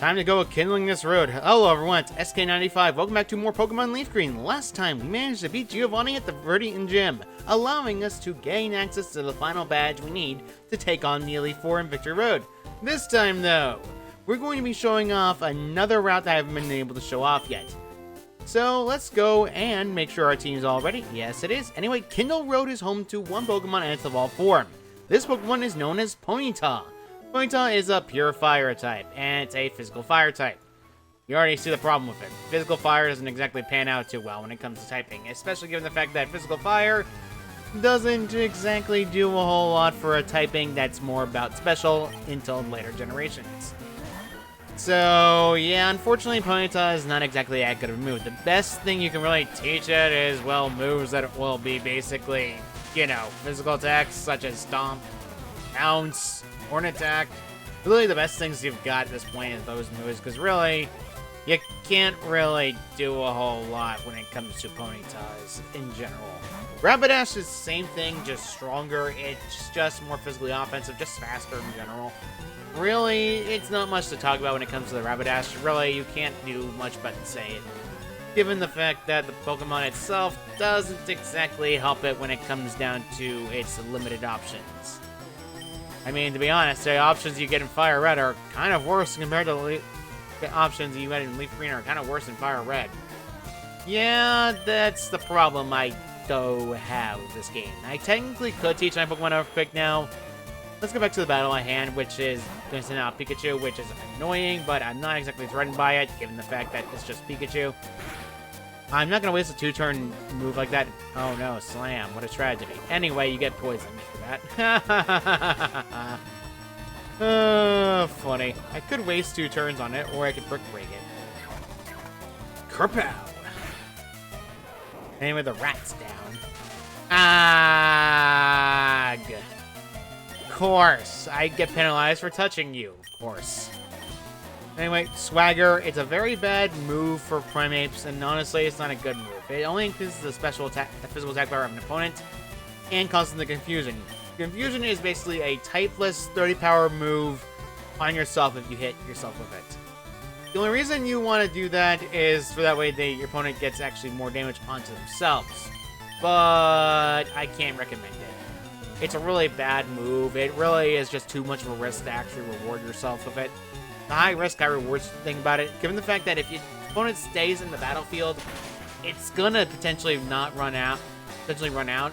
Time to go kindling this road. Hello everyone, it's SK95. Welcome back to more Pokemon LeafGreen. Last time, we managed to beat Giovanni at the Viridian Gym, allowing us to gain access to the final badge we need to take on the Elite Four in Victory Road. This time though, we're going to be showing off another route that I haven't been able to show off yet. So let's go and make sure our team's all ready. Yes it is. Anyway, Kindle Road is home to one Pokemon and its evolved form. This Pokemon is known as Ponyta. Ponyta is a pure fire type, and it's a physical fire type. You already see the problem with it. Physical fire doesn't exactly pan out too well when it comes to typing, especially given the fact that physical fire doesn't exactly do a whole lot for a typing that's more about special until later generations. So, yeah, unfortunately, Ponyta is not exactly that good of a move. The best thing you can really teach it is, well, moves that will be basically, you know, physical attacks such as Stomp, Bounce, Horn Attack. Really, the best things you've got at this point is those moves, because really, you can't really do a whole lot when it comes to Ponytas in general. Rapidash is the same thing, just stronger. It's just more physically offensive, just faster in general. Really, it's not much to talk about when it comes to the Rapidash. Really, you can't do much but say it, given the fact that the Pokemon itself doesn't exactly help it when it comes down to its limited options. I mean, to be honest, the options you get in Fire Red are kind of worse compared to the options you get in Leaf Green are kind of worse in Fire Red. Yeah, that's the problem I do have with this game. I technically could teach my Pokemon Earthquake now. Let's go back to the battle at hand, which is going to send out Pikachu, which is annoying, but I'm not exactly threatened by it, given the fact that it's just Pikachu. I'm not going to waste a two-turn move like that. Oh no, Slam. What a tragedy. Anyway, you get poisoned for that. Funny. I could waste 2 turns on it, or I could Brick Break it. Kerpow! Anyway, the rat's down. Ag! Of course. I get penalized for touching you. Of course. Anyway, Swagger, it's a very bad move for Primeapes, and honestly, it's not a good move. It only increases the special attack, the physical attack power of an opponent, and causes the Confusion. Confusion is basically a typeless 30 power move on yourself if you hit yourself with it. The only reason you want to do that is for that way your opponent gets actually more damage onto themselves. But I can't recommend it. It's a really bad move. It really is just too much of a risk to actually reward yourself with it. The high risk, high rewards thing about it, given the fact that if your opponent stays in the battlefield, it's gonna potentially run out,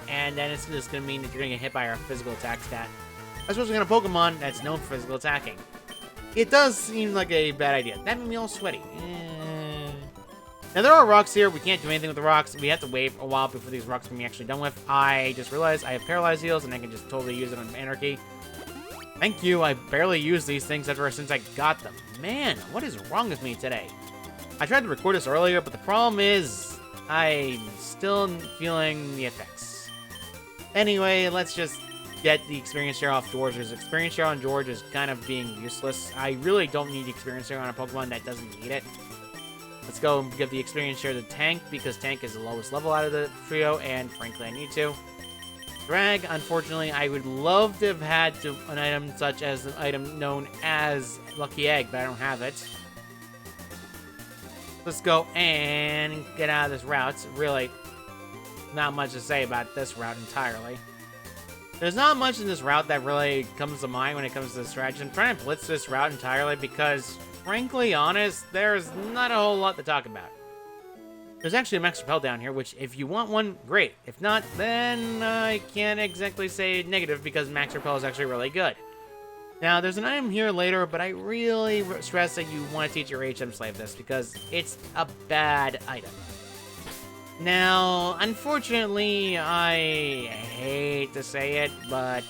and then it's just gonna mean that you're gonna get hit by our physical attack stat. Especially in a Pokemon that's known for physical attacking. It does seem like a bad idea. That made me all sweaty. Now there are rocks here. We can't do anything with the rocks. We have to wait a while before these rocks can be actually done with. I just realized I have Paralyzed Heals, and I can just totally use it on Anarchy. Thank you, I barely use these things ever since I got them. Man, what is wrong with me today? I tried to record this earlier, but the problem is I'm still feeling the effects. Anyway, let's just get the Experience Share off George. His Experience Share on George is kind of being useless. I really don't need the Experience Share on a Pokemon that doesn't need it. Let's go and give the Experience Share to Tank, because Tank is the lowest level out of the trio, and frankly I need to. Drag, unfortunately, I would love to have had an item such as an item known as Lucky Egg, but I don't have it. Let's go and get out of this route. Really, not much to say about this route entirely. There's not much in this route that really comes to mind when it comes to the strategy. I'm trying to blitz this route entirely because, frankly honest, there's not a whole lot to talk about. There's actually a Max Repel down here, which if you want one, great. If not, then I can't exactly say negative because Max Repel is actually really good. Now, there's an item here later, but I really stress that you want to teach your HM Slave this because it's a bad item. Now, unfortunately, I hate to say it, but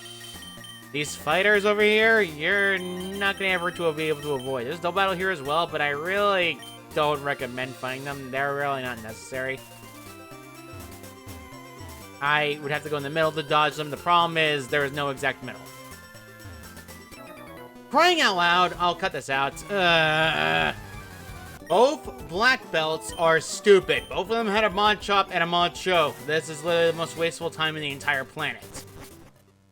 these fighters over here, you're not going to ever be able to avoid. There's no battle here as well, but I really don't recommend fighting them. They're really not necessary. I would have to go in the middle to dodge them. The problem is there is no exact middle. Crying out loud, I'll cut this out. Both black belts are stupid. Both of them had a Machop and a Machoke. This is literally the most wasteful time in the entire planet.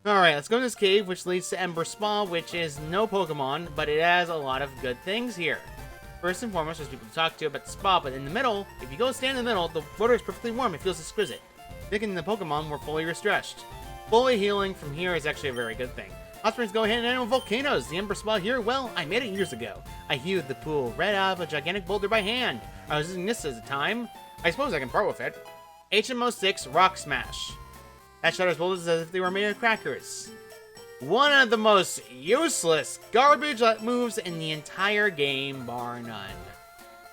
Alright, let's go to this cave, which leads to Ember Spa, which is no Pokemon, but it has a lot of good things here. First and foremost, there's people to talk to about the spa, but in the middle, if you go stand in the middle, the water is perfectly warm. It feels exquisite. Making the Pokemon more fully refreshed. Fully healing from here is actually a very good thing. Hot springs go hand in hand with volcanoes. The Ember spa here, well, I made it years ago. I hewed the pool right out of a gigantic boulder by hand. I was using this as a time. I suppose I can part with it. HMO 6 Rock Smash. That shatters boulders as if they were made of crackers. One of the most useless garbage moves in the entire game, bar none.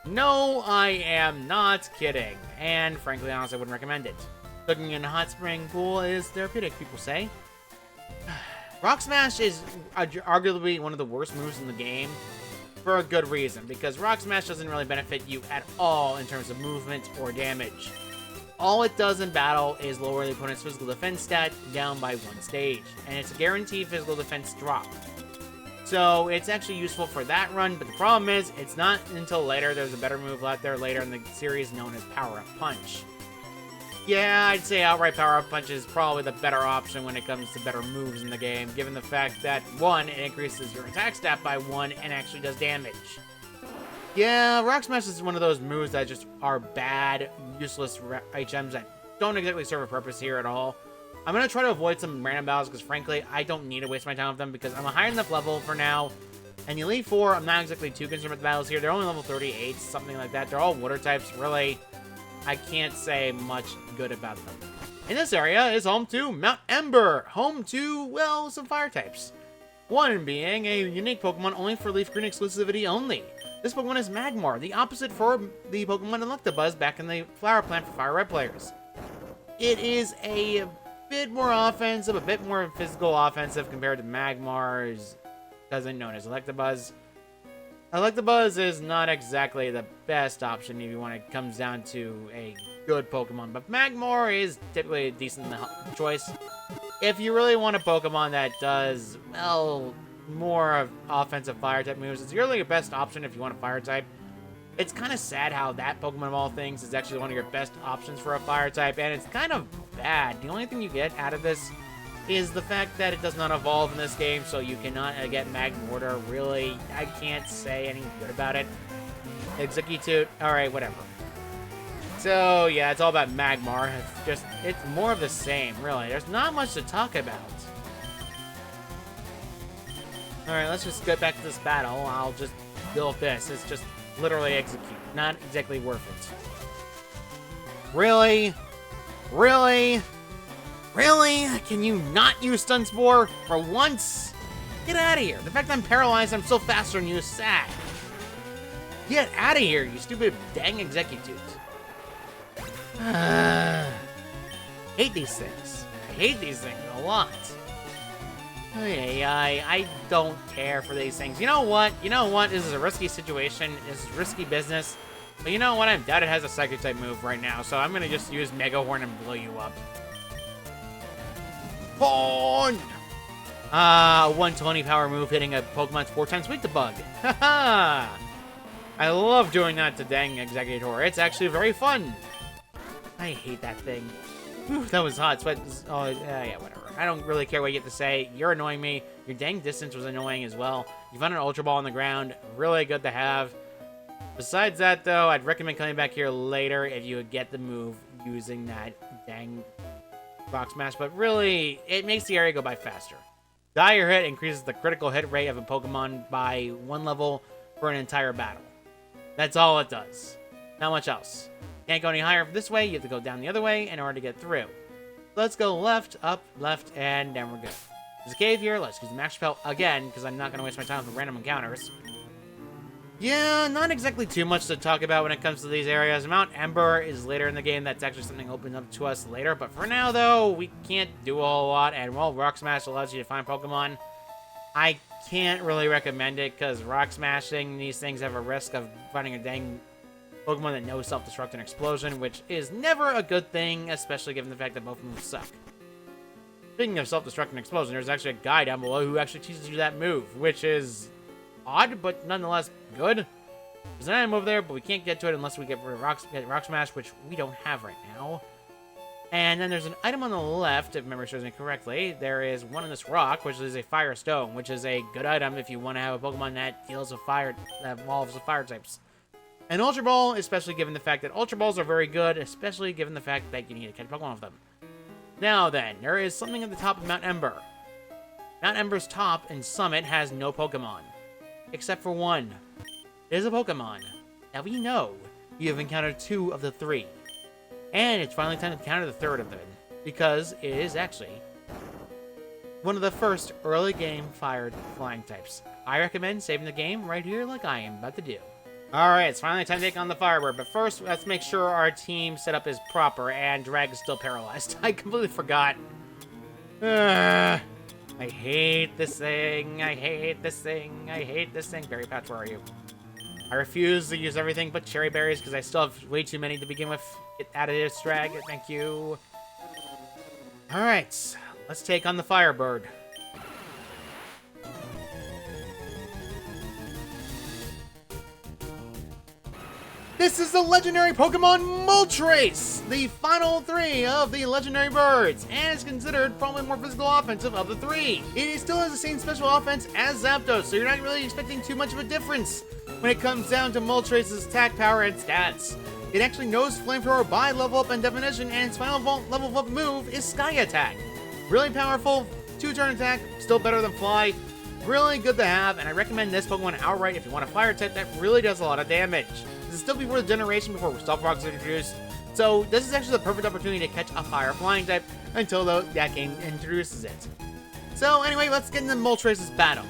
No, I am not kidding. And frankly, honestly, I wouldn't recommend it. Cooking in a hot spring pool is therapeutic, people say. Rock Smash is arguably one of the worst moves in the game for a good reason, because Rock Smash doesn't really benefit you at all in terms of movement or damage. All it does in battle is lower the opponent's physical defense stat down by 1 stage, and it's a guaranteed physical defense drop. So it's actually useful for that run, but the problem is, it's not until later. There's a better move out there later in the series known as Power Up Punch. Yeah, I'd say outright Power Up Punch is probably the better option when it comes to better moves in the game, given the fact that, 1, it increases your attack stat by 1 and actually does damage. Yeah, Rock Smash is one of those moves that just are bad, useless HMs that don't exactly serve a purpose here at all. I'm going to try to avoid some random battles because, frankly, I don't need to waste my time with them because I'm a high enough level for now. And the Elite Four, I'm not exactly too concerned with the battles here. They're only level 38, something like that. They're all water types. Really, I can't say much good about them. In this area is home to Mount Ember. Home to, well, some fire types. One being a unique Pokemon only for LeafGreen exclusivity only. This Pokemon is Magmar, the opposite for the Pokemon Electabuzz back in the Flower Plant for Fire Red players. It is a bit more offensive, a bit more physical offensive compared to Magmar's cousin known as Electabuzz. Electabuzz is not exactly the best option if you want it comes down to a good Pokemon, but Magmar is typically a decent choice. If you really want a Pokemon that does, well, more of offensive fire type moves, it's really your best option if you want a fire type. It's kind of sad how that Pokemon of all things is actually one of your best options for a fire type, and it's kind of bad. The only thing you get out of this is the fact that it does not evolve in this game, so you cannot get Magmortar. Really, I can't say anything good about it. Execute, alright, whatever. So, yeah, it's all about Magmar. It's more of the same, really. There's not much to talk about. Alright, let's just get back to this battle. I'll just deal with this. It's just literally execute. Not exactly worth it. Really? Really? Really? Can you not use Stun Spore for once? Get out of here. The fact that I'm paralyzed, I'm still faster than you is sad. Get out of here, you stupid dang execute. Hate these things. I hate these things a lot. I don't care for these things. You know what? You know what? This is a risky situation. This is risky business. But you know what? I doubt it has a Psychic type move right now, so I'm gonna just use Mega Horn and blow you up. Horn! 120 power move hitting a Pokemon's 4 times weak to bug. Haha! I love doing that to dang Executor. It's actually very fun. I hate that thing. Whew, that was hot. Sweat. Oh, yeah, whatever. I don't really care what you have to say. You're annoying me. Your dang distance was annoying as well. You found an Ultra Ball on the ground. Really good to have. Besides that, though, I'd recommend coming back here later if you would get the move using that dang Rock Smash. But really, it makes the area go by faster. Dire Hit increases the critical hit rate of a Pokemon by 1 level for an entire battle. That's all it does. Not much else. Can't go any higher this way, you have to go down the other way in order to get through. Let's go left, up, left, and then we're good. There's a cave here, let's use the Max Repel again, because I'm not going to waste my time with random encounters. Yeah, not exactly too much to talk about when it comes to these areas. Mount Ember is later in the game, that's actually something opened up to us later, but for now, though, we can't do a whole lot, and while Rock Smash allows you to find Pokemon, I can't really recommend it, because Rock Smashing, these things have a risk of finding a dang Pokemon that knows Self-Destruct and Explosion, which is never a good thing, especially given the fact that both of them suck. Speaking of Self-Destruct and Explosion, there's actually a guy down below who actually teaches you that move, which is odd, but nonetheless good. There's an item over there, but we can't get to it unless we get Rock Smash, which we don't have right now. And then there's an item on the left, if memory serves me correctly. There is one in this rock, which is a fire stone, which is a good item if you want to have a Pokemon that deals with fire, that evolves with fire types. And Ultra Ball, especially given the fact that Ultra Balls are very good, especially given the fact that you need to catch Pokemon with them. Now then, there is something at the top of Mount Ember. Mount Ember's top and summit has no Pokemon. Except for one. It is a Pokemon that we know you have encountered 2 of the 3. And it's finally time to encounter the 3rd of them. Because it is actually one of the first early game fired flying types. I recommend saving the game right here like I am about to do. Alright, it's finally time to take on the Firebird, but first, let's make sure our team setup is proper, and Drag is still paralyzed. I completely forgot. I hate this thing, I hate this thing, I hate this thing. Berry Patch, where are you? I refuse to use everything but cherry berries, because I still have way too many to begin with. Get out of this, Drag, thank you. Alright, let's take on the Firebird. This is the legendary Pokemon Moltres, the final 3 of the legendary birds, and is considered probably more physical offensive of the 3. It still has the same special offense as Zapdos, so you're not really expecting too much of a difference when it comes down to Moltres' attack power and stats. It actually knows Flamethrower by level up and definition, and its final level up move is Sky Attack. Really powerful, 2-turn attack, still better than Fly. Really good to have, and I recommend this Pokemon outright if you want a fire type that really does a lot of damage. This is still before the generation before Stealth Rocks are introduced, so this is actually the perfect opportunity to catch a fire flying type until that game introduces it. So anyway, let's get into Moltres' battle.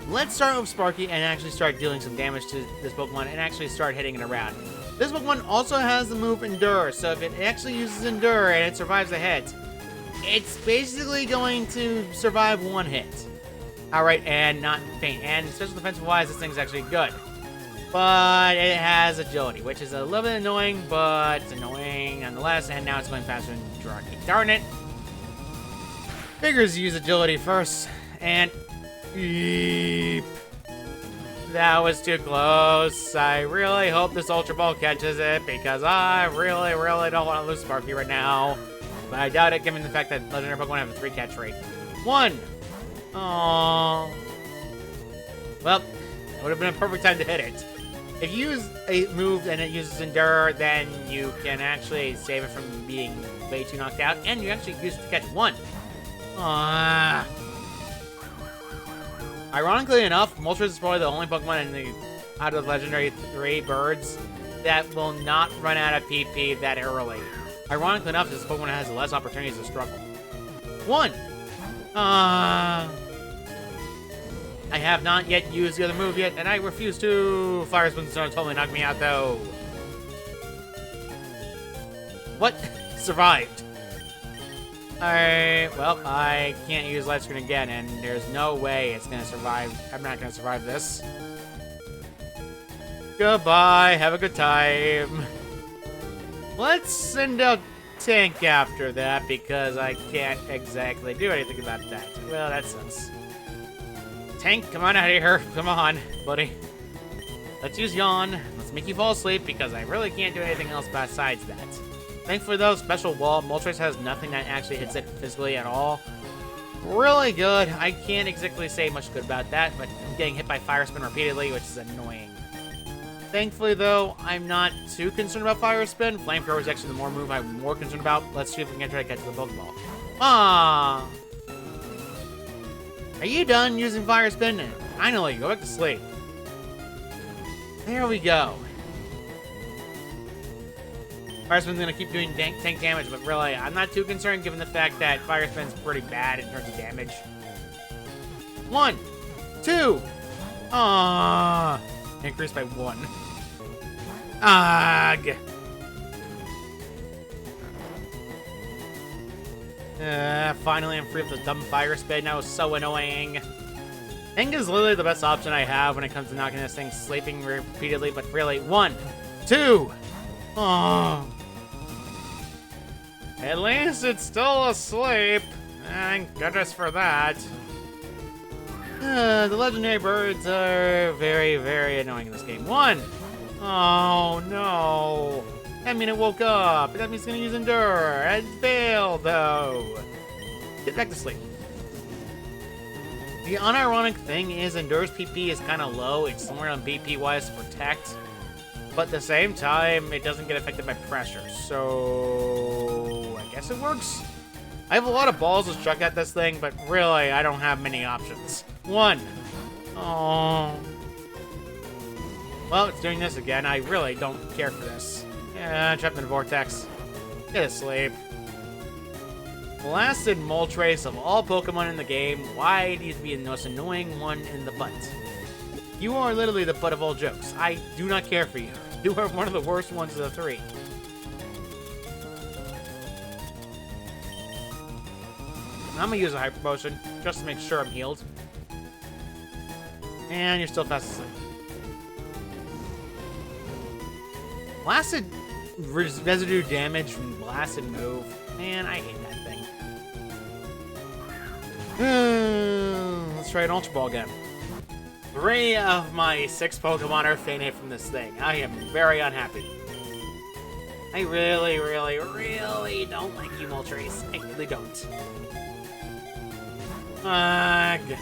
Let's start with Sparky and actually start dealing some damage to this Pokemon and actually start hitting it around. This Pokemon also has the move Endure, so if it actually uses Endure and it survives a hit, it's basically going to survive 1 hit. Alright, and not faint. And special defensive-wise, this thing's actually good. But it has agility, which is a little bit annoying, but it's annoying nonetheless. And now it's going faster than Jirachi. Darn it! Figures use agility first, and beep. That was too close. I really hope this Ultra Ball catches it, because I really don't want to lose Sparky right now. But I doubt it, given the fact that legendary Pokemon have a 3 catch rate. 1! Aww. Well, it would have been a perfect time to hit it. If you use a move and it uses Endure, then you can actually save it from being way too knocked out, and you actually use it to catch 1. Aww. Ironically enough, Moltres is probably the only Pokemon out of the legendary 3 birds that will not run out of PP that early. Ironically enough, this Pokemon has less opportunities to struggle. 1! I have not yet used the other move yet, and I refuse to. Fire Spin's gonna totally knock me out, though. What? Survived. Alright, well, I can't use Light Screen again, and there's no way it's gonna survive. I'm not gonna survive this. Goodbye, have a good time. Let's send out Tank after that, because I can't exactly do anything about that. Well, that sucks. Tank, come on out of here. Come on, buddy. Let's use Yawn. Let's make you fall asleep, because I really can't do anything else besides that. Thankfully, though, Special Wall, Moltres has nothing that actually hits it physically at all. Really good. I can't exactly say much good about that, but I'm getting hit by Fire Spin repeatedly, which is annoying. Thankfully, though, I'm not too concerned about Fire Spin. Flamethrower is actually the move I'm more concerned about. Let's see if we can try to catch the Pokeball. Ah! Are you done using Fire Spin? Finally, go back to sleep. There we go. Fire Spin's gonna keep doing tank damage, but really, I'm not too concerned given the fact that Fire Spin's pretty bad in terms of damage. 1, 2. Ah! Increased by 1. Ugh. Finally, I'm free of the dumb Fire Spin. That was so annoying. Tank is literally the best option I have when it comes to knocking this thing sleeping repeatedly, but really, 1, 2. Oh. At least it's still asleep. Thank goodness for that. The legendary birds are very, very annoying in this game. 1. Oh, no. That means it woke up. That means it's gonna use Endure. It failed, though. Get back to sleep. The unironic thing is Endure's PP is kind of low. It's somewhere on BP-wise to protect. But at the same time, it doesn't get affected by pressure. So I guess it works. I have a lot of balls to chuck at this thing, but really, I don't have many options. 1. Oh. Well, it's doing this again. I really don't care for this. Yeah, trapped in a vortex. Get asleep. Blasted Moltres of all Pokemon in the game. Why do you be the most annoying one in the butt? You are literally the butt of all jokes. I do not care for you. You are one of the worst ones of the 3. I'm gonna use a Hyper Potion just to make sure I'm healed. And you're still fast asleep. Blasted residue damage from Blasted move. Man, I hate that thing. Let's try an Ultra Ball again. 3 of my 6 Pokemon are fainted from this thing. I am very unhappy. I really, really, really don't like you, Moltres. I really don't. Ugh.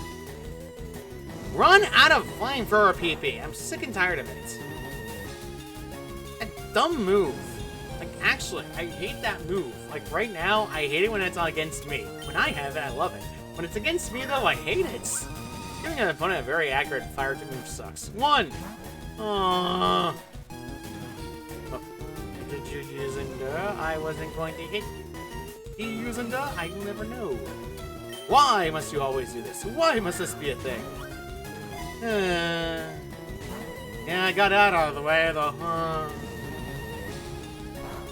Run out of Flamethrower PP. I'm sick and tired of it. A dumb move. Like, actually, I hate that move. Like, right now, I hate it when it's against me. When I have it, I love it. When it's against me, though, I hate it. Giving an opponent a very accurate fire type move sucks. 1. Oh, did you use Endure? I wasn't going to hit. Did you use Endure? I will never know. Why must you always do this? Why must this be a thing? Yeah, I got that out of the way, though.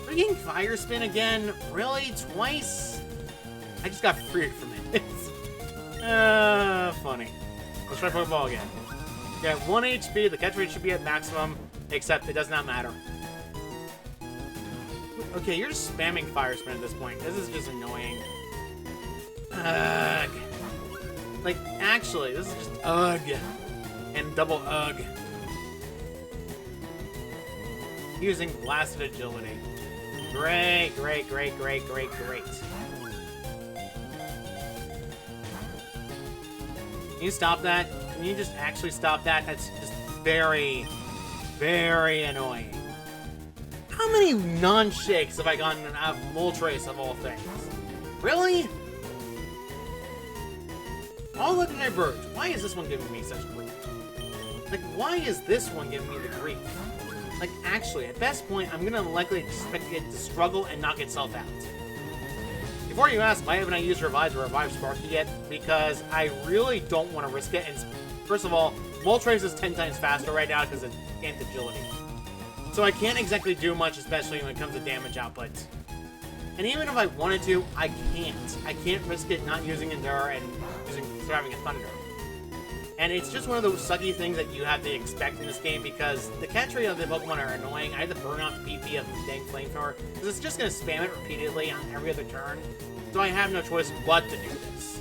Freaking Fire Spin again? Really? Twice? I just got freed from it. Funny. Let's try Pokeball again. Yeah, 1 HP. The catch rate should be at maximum, except it does not matter. Okay, you're just spamming Fire Spin at this point. This is just annoying. Ugh. Like, actually, this is just ugh. And double ugh. Using Blasted Agility. Great, great, great, great, great, great. Can you stop that? Can you just actually stop that? That's just very, very annoying. How many non-shakes have I gotten out of Moltres of all things? Really? All legendary birds. Why is this one giving me such grief? Like, why is this one giving me the grief? Like, actually, at best point, I'm gonna likely expect it to struggle and knock itself out. Before you ask, why haven't I used Revive or Revive Sparky yet? Because I really don't want to risk it. And first of all, Moltres is 10 times faster right now because of Ant Agility. So I can't exactly do much, especially when it comes to damage output. And even if I wanted to, I can't. I can't risk it not using Endure and surviving a Thunder. And it's just one of those sucky things that you have to expect in this game because the catch rate of the Pokemon are annoying. I had to burn off the PP of the dang Flamethrower because it's just going to spam it repeatedly on every other turn. So I have no choice but to do this.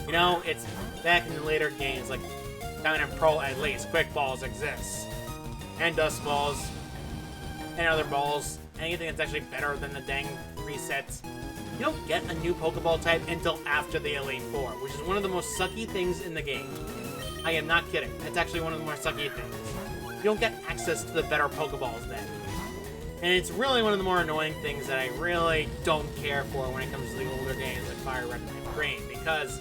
You know, it's back in the later games, like Diamond and Pearl at least, Quick Balls exists. And Dust Balls. And other balls. Anything that's actually better than the dang resets. You don't get a new Pokeball type until after the Elite Four, which is one of the most sucky things in the game. I am not kidding. It's actually one of the more sucky things. You don't get access to the better Pokeballs then. And it's really one of the more annoying things that I really don't care for when it comes to the older games like Fire Red and Green, because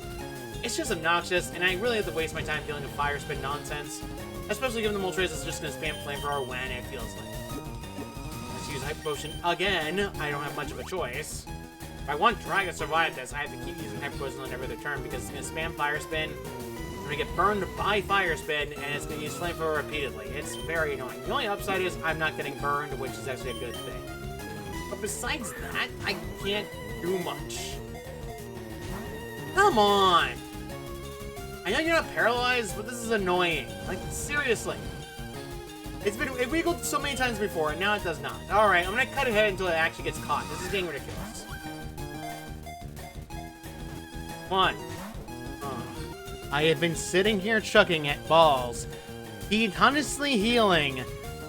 it's just obnoxious, and I really have to waste my time dealing with Fire Spin nonsense, especially given the Moltres is just going to spam Flamethrower when it feels like. Let's use Hyper Potion again. I don't have much of a choice. If I want Drag to survive this, I have to keep using Hyper Potion on every other turn because it's going to spam Fire Spin, I'm going to get burned by Fire Spin, and it's going to use Flamethrower repeatedly. It's very annoying. The only upside is I'm not getting burned, which is actually a good thing. But besides that, I can't do much. Come on! I know you're not paralyzed, but this is annoying. Like, seriously. It wiggled so many times before, and now it does not. Alright, I'm going to cut ahead until it actually gets caught. This is getting ridiculous. Come on. I have been sitting here chucking at balls, honestly healing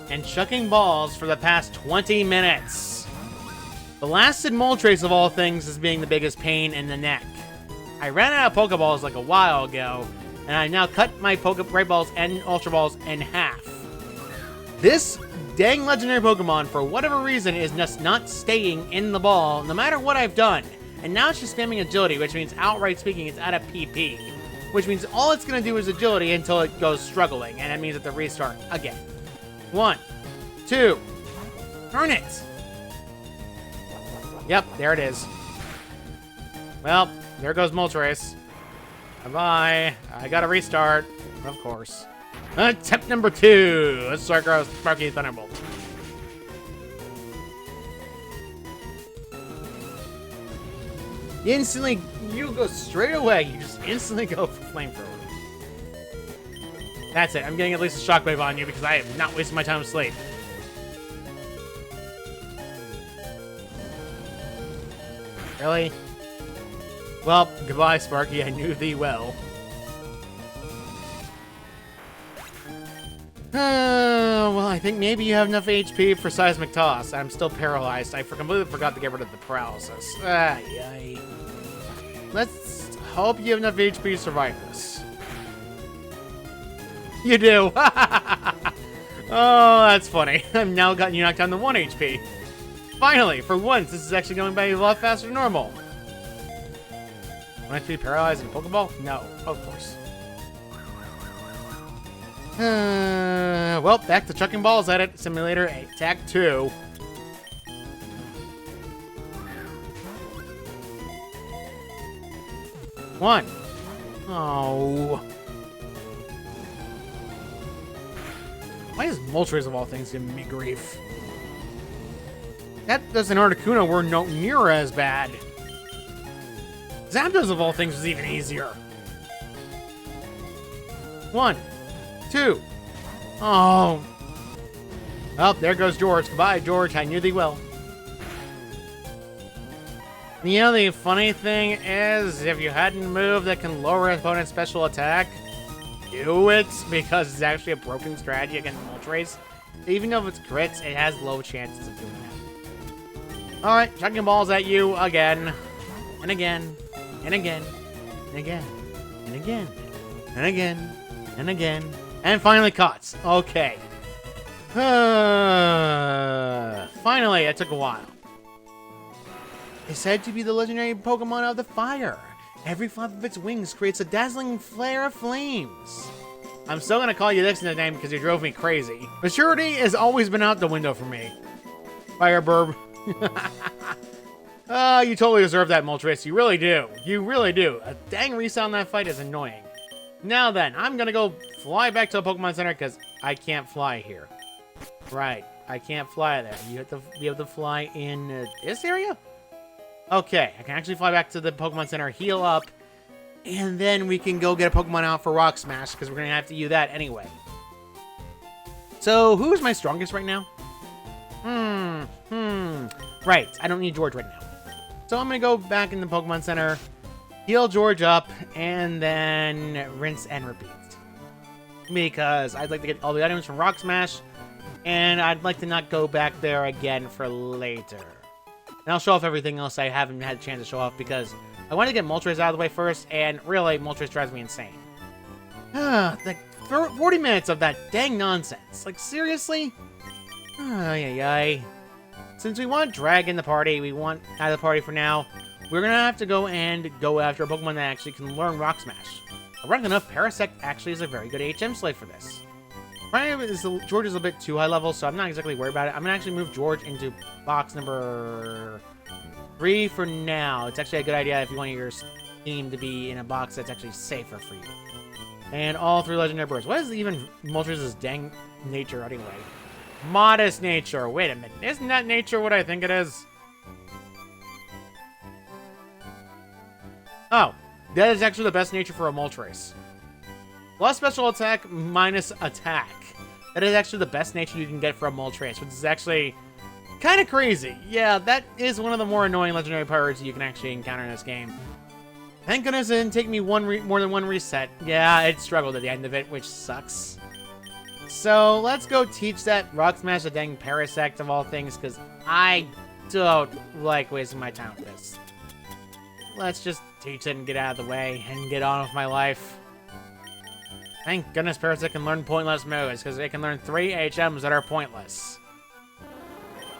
and chucking balls for the past 20 minutes. The lasted Moltres of all things is being the biggest pain in the neck. I ran out of Pokeballs like a while ago, and I now cut my Great Balls and Ultra Balls in half. This dang legendary Pokemon, for whatever reason, is just not staying in the ball, no matter what I've done. And now it's just spamming agility, which means, outright speaking, it's out of PP. Which means all it's going to do is agility until it goes struggling, and that means at the restart again. 1, 2, turn it! Yep, there it is. Well, there goes Moltres. Bye-bye. I gotta restart. Of course. Attempt number 2. Let's start our Sparky Thunderbolt. You go straight away. You just instantly go for Flamethrower. That's it. I'm getting at least a Shockwave on you because I am not wasting my time with Slate. Really? Well, goodbye, Sparky. I knew thee well. Well, I think maybe you have enough HP for Seismic Toss. I'm still paralyzed. I completely forgot to get rid of the paralysis. Ay. Let's hope you have enough HP to survive this. You do. Oh, that's funny. I've now gotten you knocked down to 1 HP. Finally, for once, this is actually going by a lot faster than normal. 1 HP paralyzed in Pokeball? No, of course. Well, back to chucking balls at it. Simulator Attack 2. One. Oh. Why is Moltres of all things giving me grief? That doesn't Articuno were no near as bad. Zapdos of all things was even easier. 1, 2. Oh. Well, there goes George. Goodbye, George. I knew thee well. You know, the funny thing is, if you hadn't moved that can lower an opponent's special attack, do it, because it's actually a broken strategy against Moltres. Even though if it's crits, it has low chances of doing that. Alright, chucking balls at you again. And again. And again. And again. And again. And again. And again. And finally caught. Okay. Finally, it took a while. It's said to be the legendary Pokemon of the fire. Every flap of its wings creates a dazzling flare of flames. I'm still gonna call you this name because you drove me crazy. Maturity has always been out the window for me. Fireburb. You totally deserve that, Moltres. You really do. You really do. A dang reset on that fight is annoying. Now then, I'm gonna go fly back to the Pokemon Center because I can't fly here. Right, I can't fly there. You have to be able to fly in this area? Okay, I can actually fly back to the Pokemon Center, heal up, and then we can go get a Pokemon out for Rock Smash, because we're going to have to use that anyway. So, who is my strongest right now? Right, I don't need George right now. So I'm going to go back in the Pokemon Center, heal George up, and then rinse and repeat. Because I'd like to get all the items from Rock Smash, and I'd like to not go back there again for later. And I'll show off everything else I haven't had a chance to show off because I want to get Moltres out of the way first, and really, Moltres drives me insane. Like, 40 minutes of that dang nonsense. Like, seriously? Ay. Since we want Drag in the party, we want out of the party for now, we're going to have to go after a Pokemon that actually can learn Rock Smash. Ironically enough, Parasect actually is a very good HM slate for this. George is a bit too high level, so I'm not exactly worried about it. I'm going to actually move George into box number 3 for now. It's actually a good idea if you want your team to be in a box that's actually safer for you. And all 3 legendary birds. What is even Moltres' dang nature anyway? Modest nature. Wait a minute. Isn't that nature what I think it is? Oh, that is actually the best nature for a Moltres. Plus special attack minus attack. That is actually the best nature you can get for a Moltres, which is actually kind of crazy. Yeah, that is one of the more annoying legendary powers you can actually encounter in this game. Thank goodness it didn't take me more than one reset. Yeah, it struggled at the end of it, which sucks. So let's go teach that Rock Smash a dang Parasect of all things, because I don't like wasting my time with this. Let's just teach it and get out of the way and get on with my life. Thank goodness Parasect can learn pointless moves, because it can learn 3 HMs that are pointless.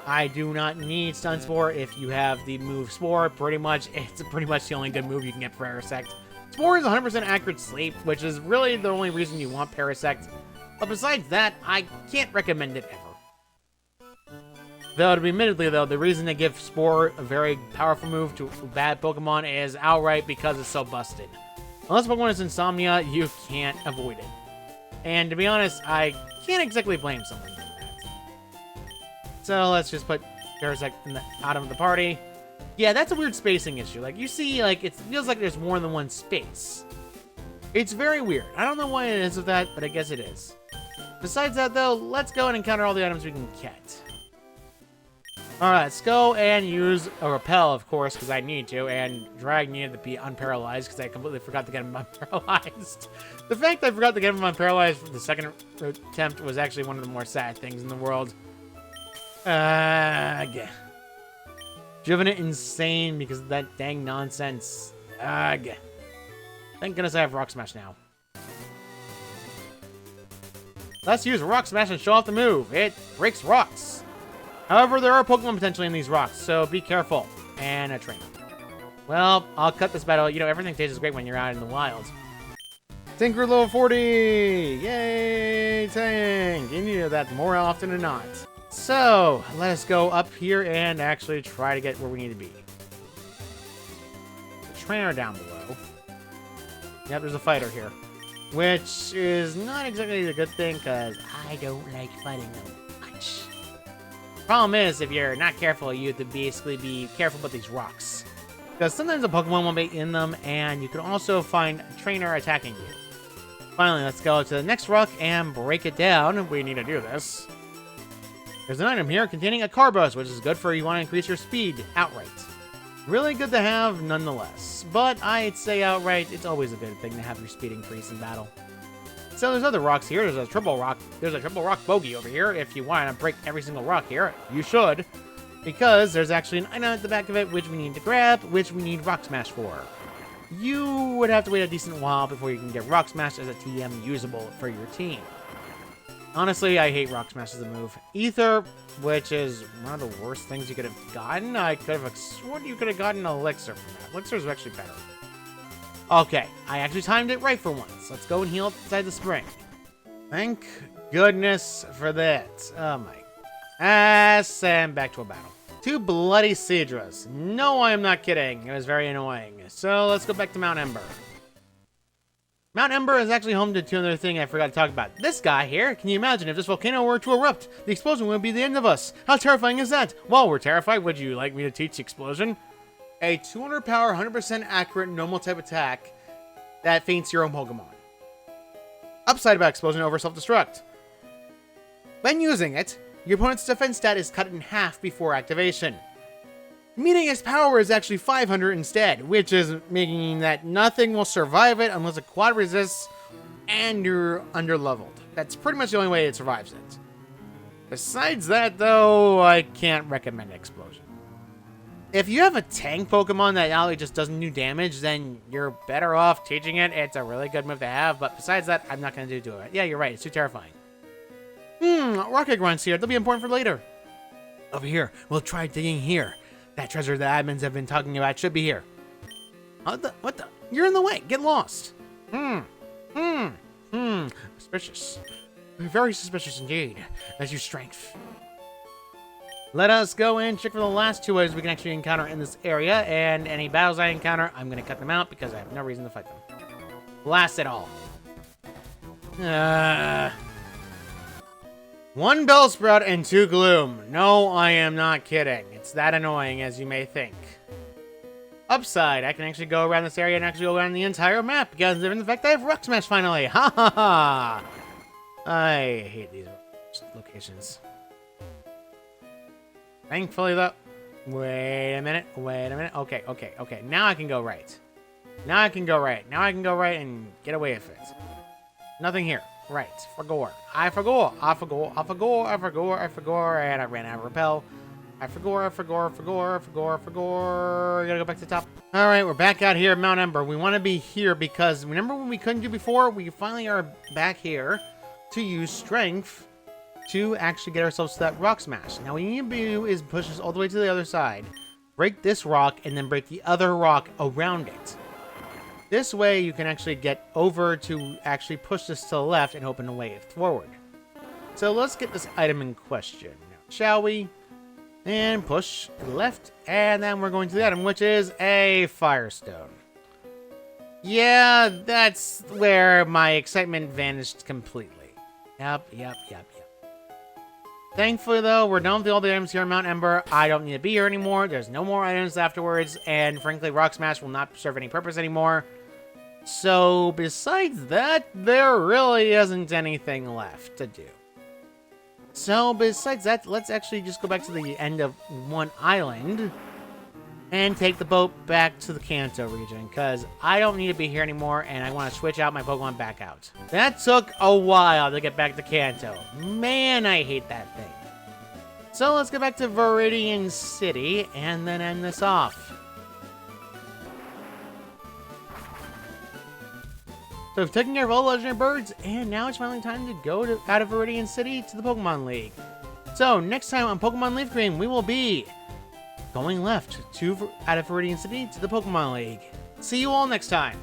I do not need Stun Spore if you have the move Spore. It's pretty much the only good move you can get for Parasect. Spore is 100% accurate sleep, which is really the only reason you want Parasect. But besides that, I can't recommend it ever. Though, to be admittedly though, the reason they give Spore a very powerful move to bad Pokemon is outright because it's so busted. Unless Pokemon is Insomnia, you can't avoid it. And to be honest, I can't exactly blame someone for that. So let's just put Parasect out of the party. Yeah, that's a weird spacing issue. Like, you see, like, it feels like there's more than one space. It's very weird. I don't know why it is with that, but I guess it is. Besides that, though, let's go and encounter all the items we can get. Alright, let's go and use a Repel, of course, because I need to, and Drag needed to be unparalyzed, because I completely forgot to get him unparalyzed. The fact that I forgot to get him unparalyzed for the second attempt was actually one of the more sad things in the world. Ugh. Driven it insane because of that dang nonsense. Ugh. Thank goodness I have Rock Smash now. Let's use Rock Smash and show off the move. It breaks rocks. However, there are Pokemon potentially in these rocks, so be careful. And a trainer. Well, I'll cut this battle. You know, everything tastes great when you're out in the wild. Tinker level 40! Yay, Tank! You need that more often than not. So, let us go up here and actually try to get where we need to be. The trainer down below. Yep, there's a fighter here. Which is not exactly a good thing, because I don't like fighting them much. Problem is, if you're not careful, you have to basically be careful about these rocks. Because sometimes a Pokemon won't be in them, and you can also find a trainer attacking you. Finally, let's go to the next rock and break it down. We need to do this. There's an item here containing a Carbos, which is good for you want to increase your speed outright. Really good to have nonetheless, but I'd say outright it's always a good thing to have your speed increase in battle. So there's other rocks here. There's a triple rock bogey over here. If you want to break every single rock here, you should, because there's actually an item at the back of it which we need to grab, which we need Rock Smash for. You would have to wait a decent while before you can get Rock Smash as a TM usable for your team. Honestly, I hate Rock Smash as a move. Ether, which is one of the worst things you could have gotten. I could have sworn you could have gotten Elixir from that. Elixir is actually better. Okay, I actually timed it right for once. Let's go and heal inside the spring. Thank goodness for that. Oh my. And back to a battle. 2 bloody Seadras. No, I am not kidding. It was very annoying. So let's go back to Mount Ember. Mount Ember is actually home to another thing I forgot to talk about. This guy here, can you imagine if this volcano were to erupt? The explosion would be the end of us. How terrifying is that? Well, we're terrified. Would you like me to teach the explosion? A 200 power, 100% accurate normal type attack that faints your own Pokemon. Upside about explosion over self-destruct. When using it, your opponent's defense stat is cut in half before activation. Meaning its power is actually 500 instead, which is making that nothing will survive it unless it quad resists and you're underleveled. That's pretty much the only way it survives it. Besides that, though, I can't recommend Explosion. If you have a tank Pokemon that outright just doesn't do damage, then you're better off teaching it. It's a really good move to have, but besides that, I'm not going to do it. Yeah, you're right. It's too terrifying. Rocket Grunts here. They'll be important for later. Over here. We'll try digging here. That treasure the admins have been talking about should be here. What the? You're in the way. Get lost. Suspicious. Very suspicious indeed. That's your strength. Let us go and check for the last 2 ways we can actually encounter in this area. And any battles I encounter, I'm going to cut them out because I have no reason to fight them. Blast it all. 1 Bellsprout and 2 Gloom. No, I am not kidding. It's that annoying as you may think. Upside, I can actually go around this area and actually go around the entire map because of the fact that I have Rock Smash finally. Ha ha ha! I hate these locations. Thankfully though, wait a minute. Okay. Now I can go right. Now I can go right and get away with it. Nothing here. right. Forgore. I forgore, and I ran out of repel. I forgore. We gotta go back to the top. All right, we're back out here at Mount Ember. We want to be here because remember when we couldn't do before? We finally are back here to use strength to actually get ourselves to that rock smash. Now, what we need to do is push this all the way to the other side, break this rock, and then break the other rock around it. This way, you can actually get over to actually push this to the left and open the way forward. So let's get this item in question, now, shall we? And push to the left, and then we're going to the item, which is a Firestone. Yeah, that's where my excitement vanished completely. Yep. Thankfully, though, we're done with all the items here on Mount Ember. I don't need to be here anymore. There's no more items afterwards, and frankly, Rock Smash will not serve any purpose anymore. So, besides that, there really isn't anything left to do. So, besides that, let's actually just go back to the end of one island and take the boat back to the Kanto region, because I don't need to be here anymore, and I want to switch out my Pokemon back out. That took a while to get back to Kanto. Man, I hate that thing. So, let's get back to Viridian City and then end this off. So we've taken care of all legendary birds, and now it's finally time to go out of Viridian City to the Pokemon League. So next time on Pokemon LeafGreen, we will be going left out of Viridian City to the Pokemon League. See you all next time.